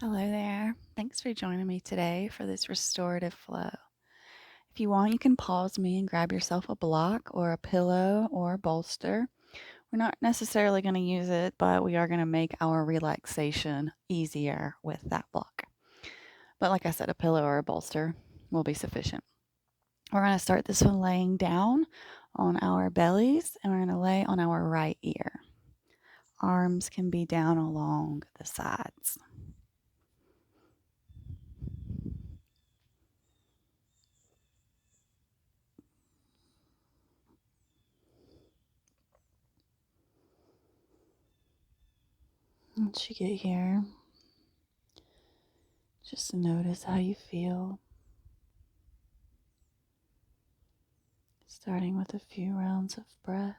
Hello there. Thanks for joining me today for this restorative flow. If you want, you can pause me and grab yourself a block or a pillow or a bolster. We're not necessarily going to use it, but we are going to make our relaxation easier with that block. But like I said, a pillow or a bolster will be sufficient. We're going to start this one laying down on our bellies, and we're going to lay on our right ear. Arms can be down along the sides. Once you get here, just notice how you feel. Starting with a few rounds of breath.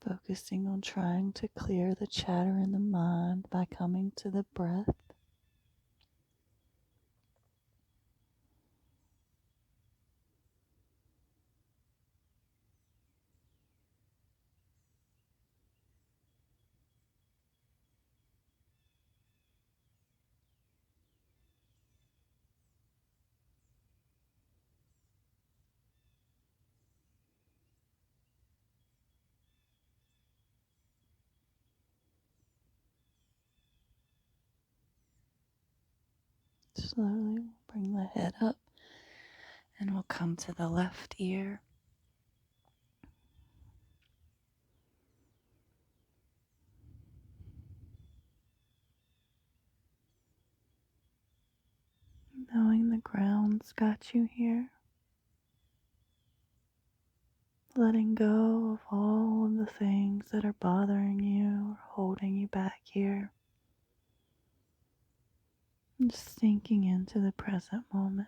Focusing on trying to clear the chatter in the mind by coming to the breath. Slowly we'll bring the head up and we'll come to the left ear. Knowing the ground's got you here. Letting go of all of the things that are bothering you or holding you back here. And just sinking into the present moment.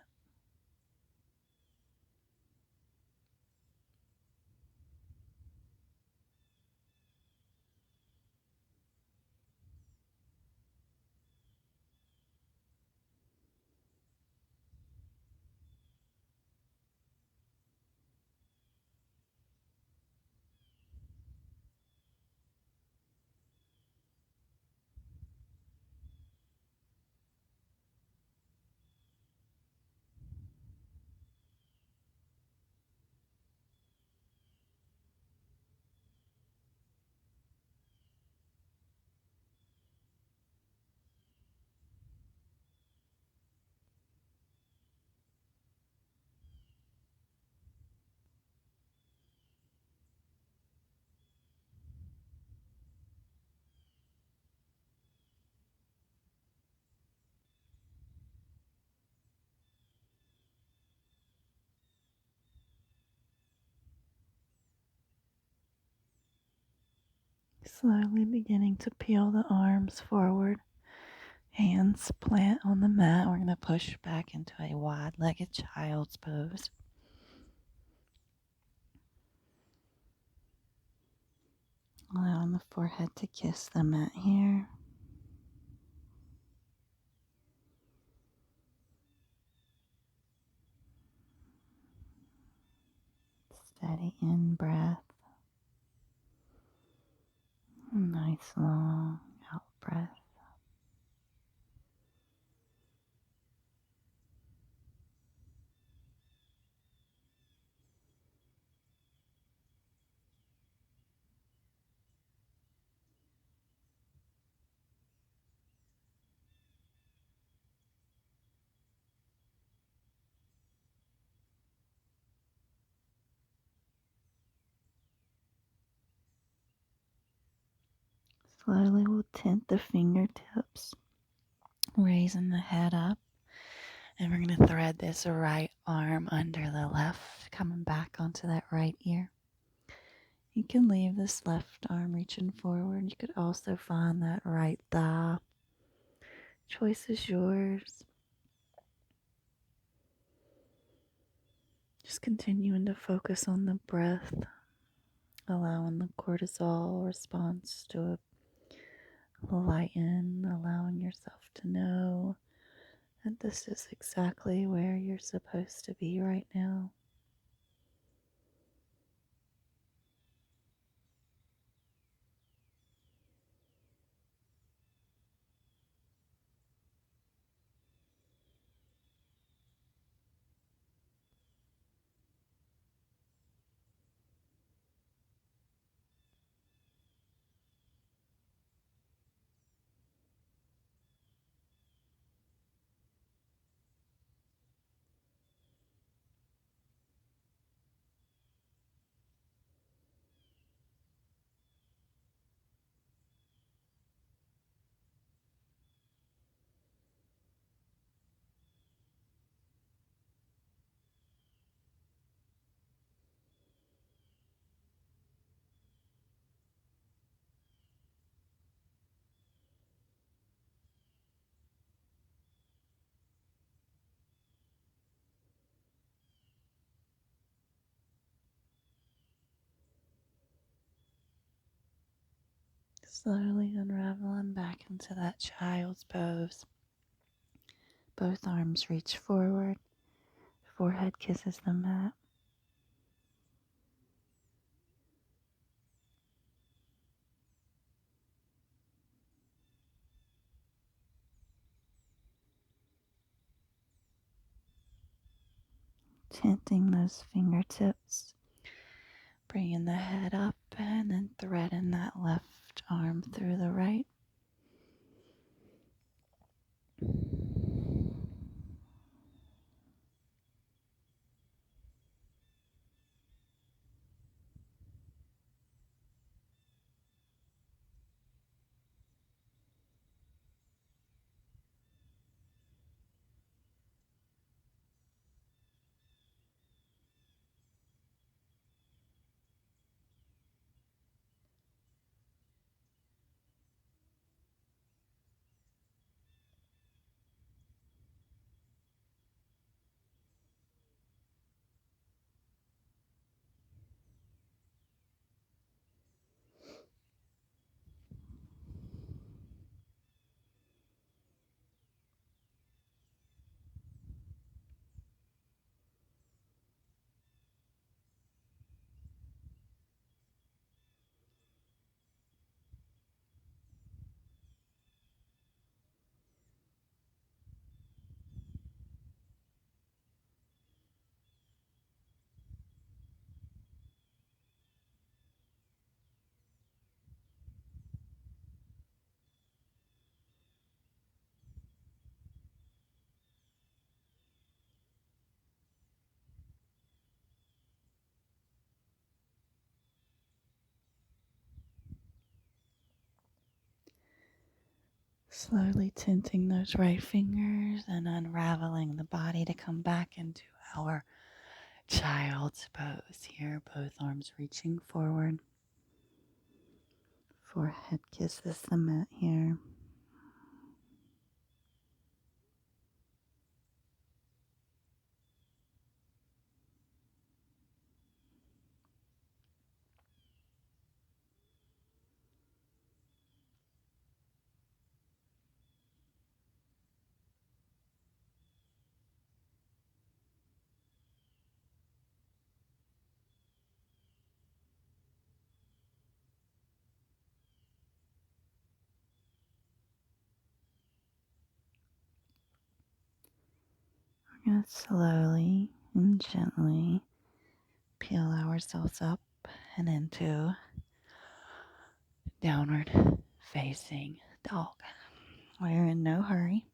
Slowly beginning to peel the arms forward. Hands plant on the mat. We're going to push back into a wide-legged child's pose. Allowing the forehead to kiss the mat here. Steady in breath. Nice long out breath. Slowly we'll tint the fingertips, raising the head up. And we're going to thread this right arm under the left, coming back onto that right ear. You can leave this left arm reaching forward. You could also find that right thigh. Choice is yours. Just continuing to focus on the breath, allowing the cortisol response to lighten, allowing yourself to know that this is exactly where you're supposed to be right now. Slowly unraveling back into that child's pose. Both arms reach forward, forehead kisses the mat. Tenting those fingertips, bringing the head up and then threading that left arm through the right. Slowly tenting those right fingers and unraveling the body to come back into our child's pose here. Both arms reaching forward. Forehead kisses the mat here. We're going to slowly and gently peel ourselves up and into downward facing dog. We're in no hurry.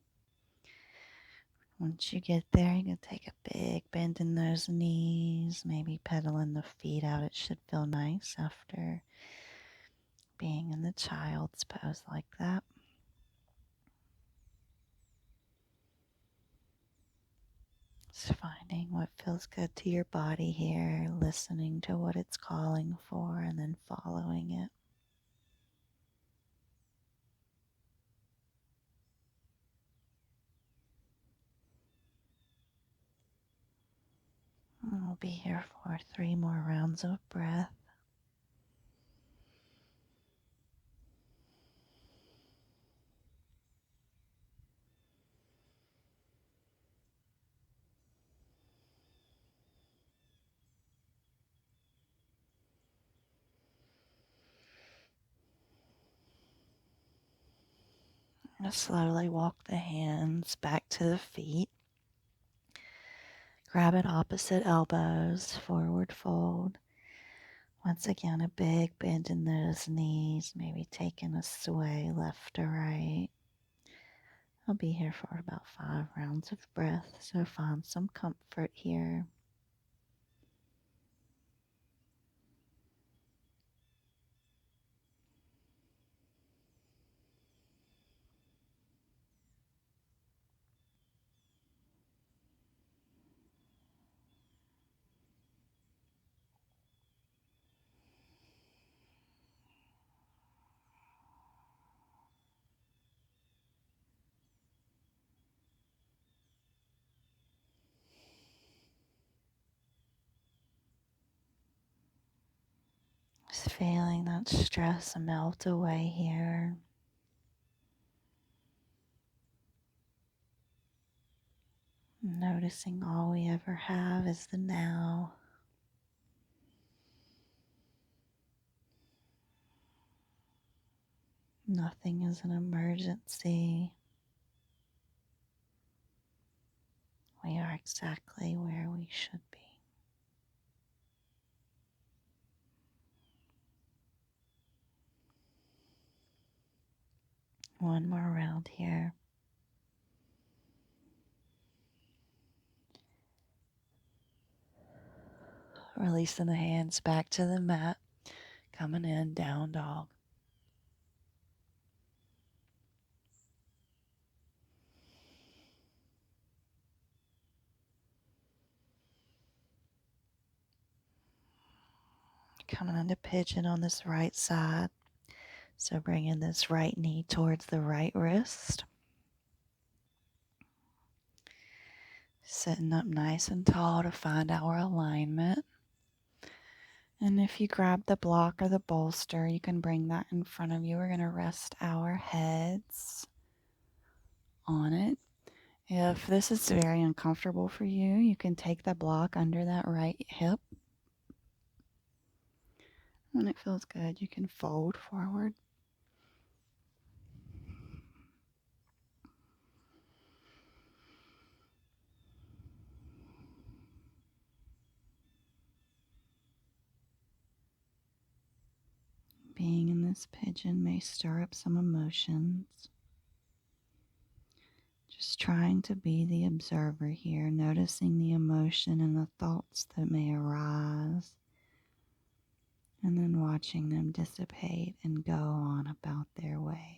Once you get there, you can take a big bend in those knees, maybe pedaling the feet out. It should feel nice after being in the child's pose like that. Just finding what feels good to your body here, listening to what it's calling for, and then following it. We'll be here for 3 more rounds of breath. I'm going to slowly walk the hands back to the feet. Grab at opposite elbows, forward fold. Once again, a big bend in those knees, maybe taking a sway left to right. I'll be here for about 5 rounds of breath, so find some comfort here. Just feeling that stress melt away here. Noticing all we ever have is the now. Nothing is an emergency. We are exactly where we should be. One more round here. Releasing the hands back to the mat. Coming in, down dog. Coming into pigeon on this right side. So bringing this right knee towards the right wrist. Sitting up nice and tall to find our alignment. And if you grab the block or the bolster, you can bring that in front of you. We're going to rest our heads on it. If this is very uncomfortable for you, you can take the block under that right hip. When it feels good, you can fold forward. Being in this pigeon may stir up some emotions. Just trying to be the observer here, noticing the emotion and the thoughts that may arise, and then watching them dissipate and go on about their way.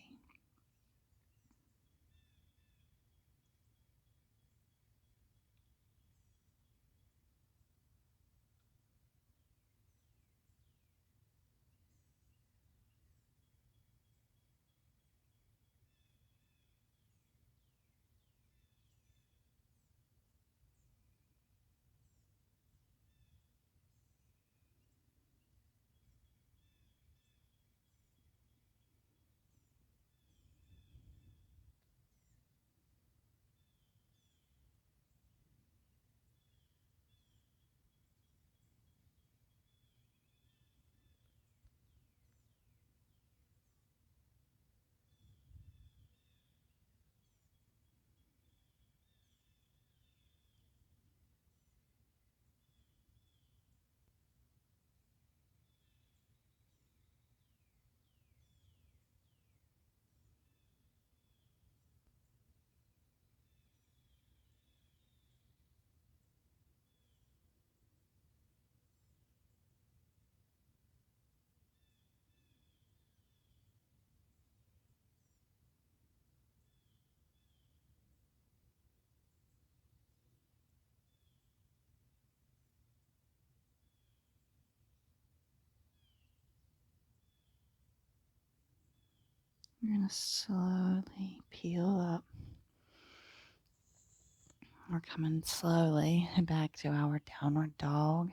We're going to slowly peel up We're coming slowly back to our downward dog.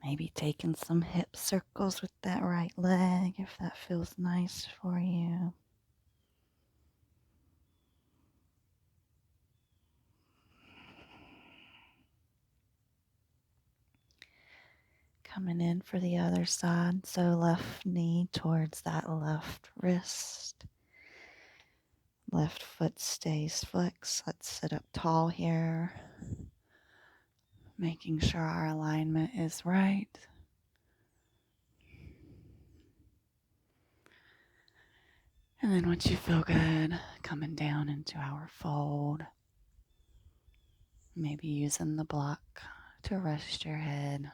Maybe taking some hip circles with that right leg if that feels nice for you. Coming in for the other side, so left knee towards that left wrist. Left foot stays flexed. Let's sit up tall here, making sure our alignment is right. And then once you feel good, coming down into our fold, maybe using the block to rest your head.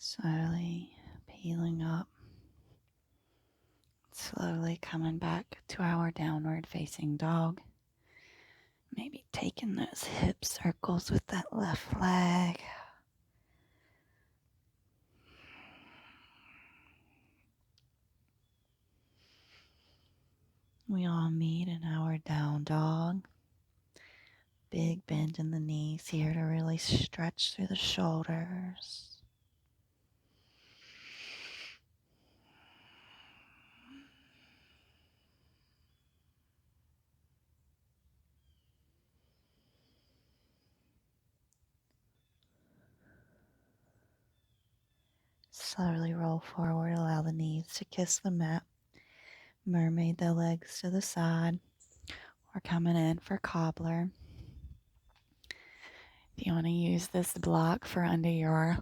Slowly peeling up, slowly coming back to our downward facing dog. Maybe taking those hip circles with that left leg. We all meet in our down dog. Big bend in the knees here to really stretch through the shoulders. Slowly roll forward, allow the knees to kiss the mat. Mermaid the legs to the side. We're coming in for Cobbler. If you want to use this block for under your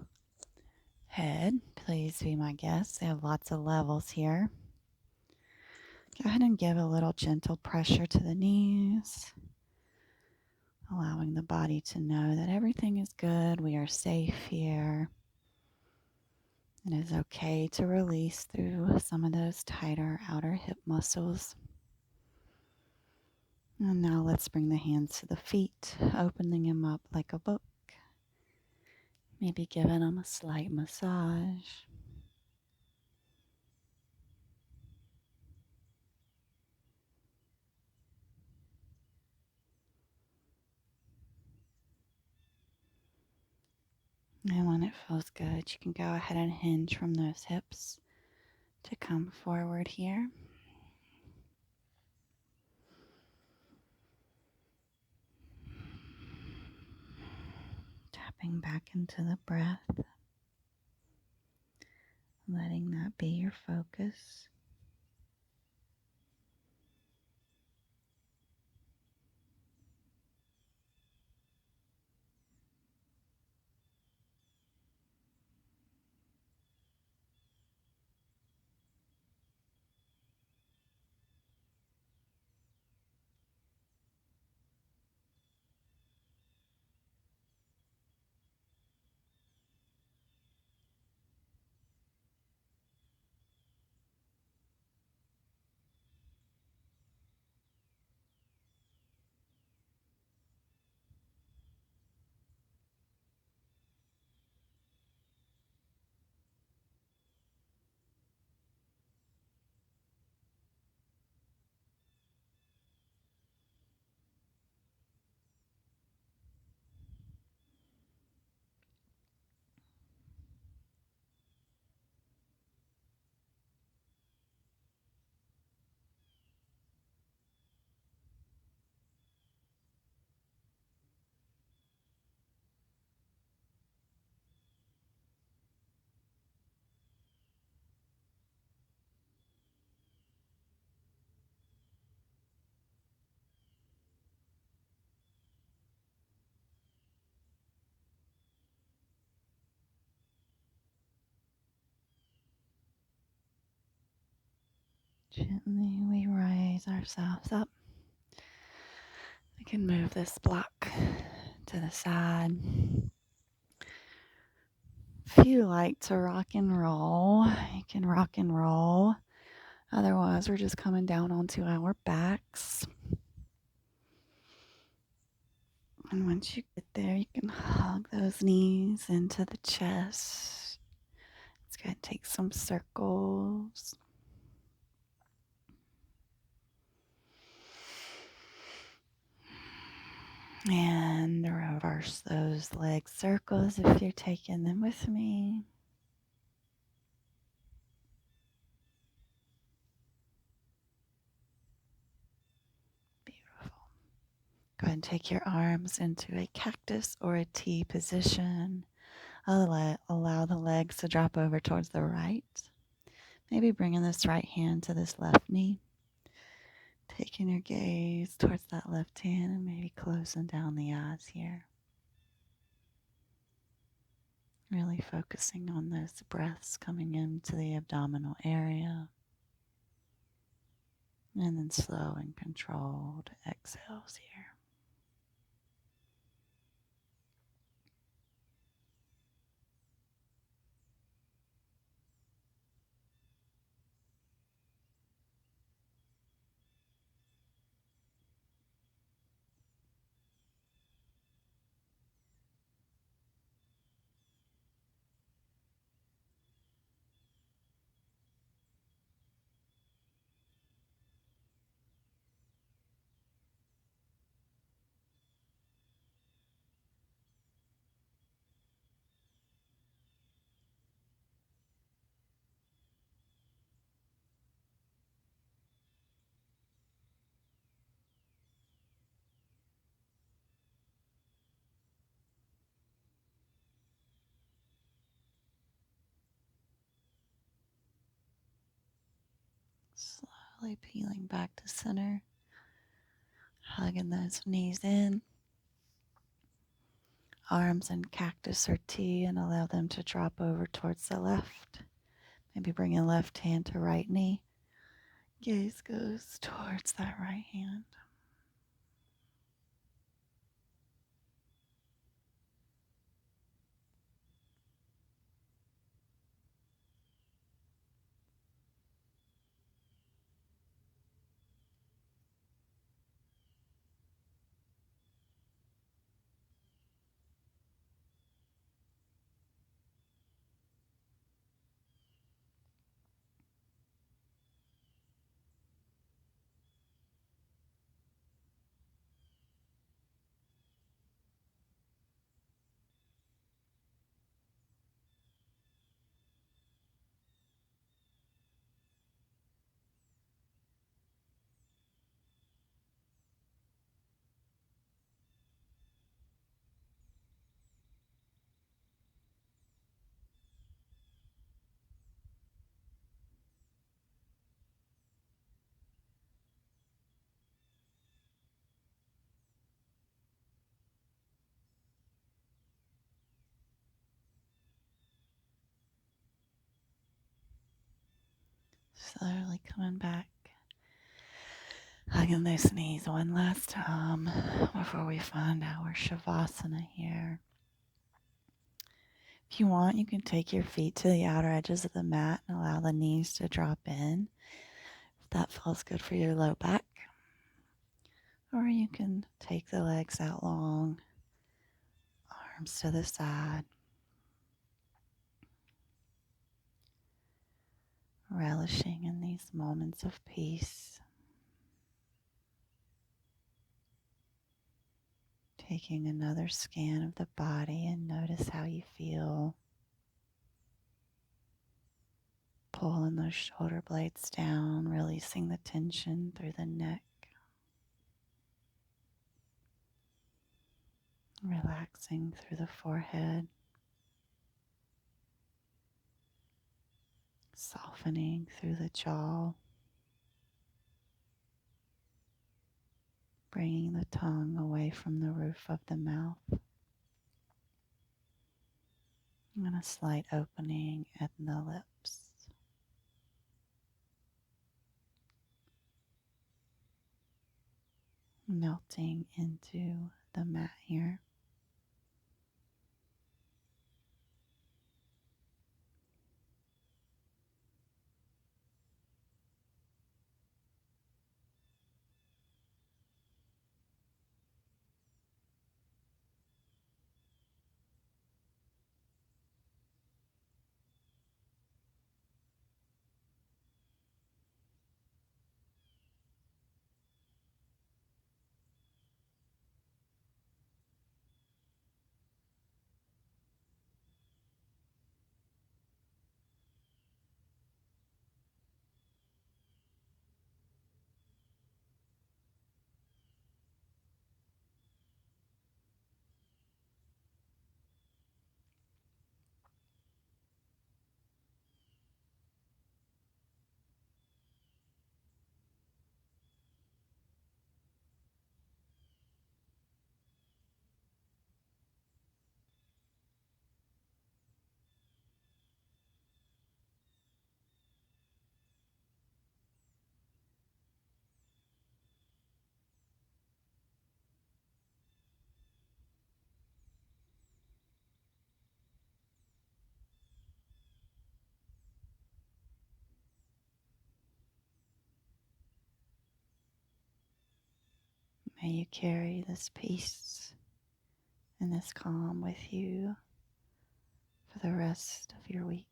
head, please be my guest. They have lots of levels here. Go ahead and give a little gentle pressure to the knees, allowing the body to know that everything is good. We are safe here. It is okay to release through some of those tighter outer hip muscles. And now let's bring the hands to the feet, opening them up like a book. Maybe giving them a slight massage. And when it feels good, you can go ahead and hinge from those hips to come forward here. Tapping back into the breath, letting that be your focus. Gently we raise ourselves up. We can move this block to the side. If you like to rock and roll, you can rock and roll. Otherwise, we're just coming down onto our backs. And once you get there, you can hug those knees into the chest. It's going to take some circles. And reverse those leg circles if you're taking them with me. Beautiful. Go ahead and take your arms into a cactus or a T position. Allow the legs to drop over towards the right. Maybe bringing this right hand to this left knee. Taking your gaze towards that left hand and maybe closing down the eyes here. Really focusing on those breaths coming into the abdominal area. And then slow and controlled exhales here. Slowly peeling back to center. Hugging those knees in. Arms in cactus or T and allow them to drop over towards the left. Maybe bring a left hand to right knee. Gaze goes towards that right hand. Slowly coming back. Hugging those knees one last time before we find our Savasana here. If you want, you can take your feet to the outer edges of the mat and allow the knees to drop in. If that feels good for your low back. Or you can take the legs out long, arms to the side. Relishing in these moments of peace. Taking another scan of the body and notice how you feel. Pulling those shoulder blades down, releasing the tension through the neck. Relaxing through the forehead. Softening through the jaw. Bringing the tongue away from the roof of the mouth. And a slight opening at the lips. melting into the mat here. May you carry this peace and this calm with you for the rest of your week.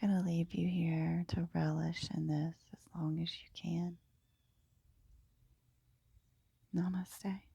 I'm going to leave you here to relish in this as long as you can. Namaste.